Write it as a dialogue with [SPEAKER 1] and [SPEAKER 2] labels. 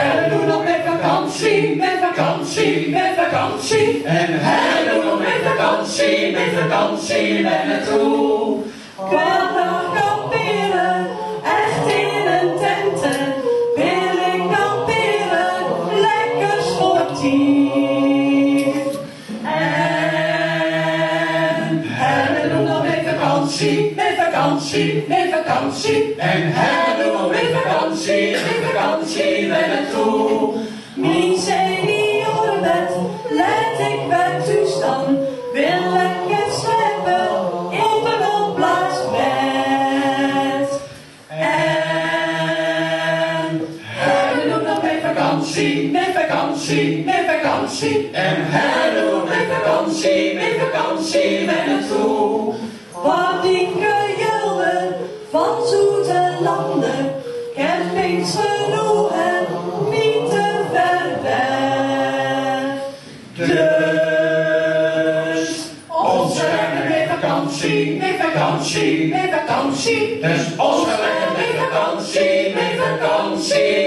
[SPEAKER 1] hij doet nog met vakantie, met vakantie, met vakantie. En hij doet nog met vakantie, met vakantie, met naartoe. Kwam nog kamperen, echt in een tenten. Wil ik kamperen, lekker sportief. En hij doet nog met vakantie, met vakantie, met vakantie. En hij doet nog met vakantie, met naartoe. Mijn seniorenbed, let ik bij toestand. Wil lekker slapen op een opblaasbed. En hij doet nog met vakantie, met vakantie, met vakantie. En hij doet nog met vakantie, met naartoe. Wat die kuillen van zoete landen, campings genoeg en niet te ver weg. Dus ons lekker met vakantie, met vakantie, met vakantie. Dus ons lekker met vakantie, met vakantie.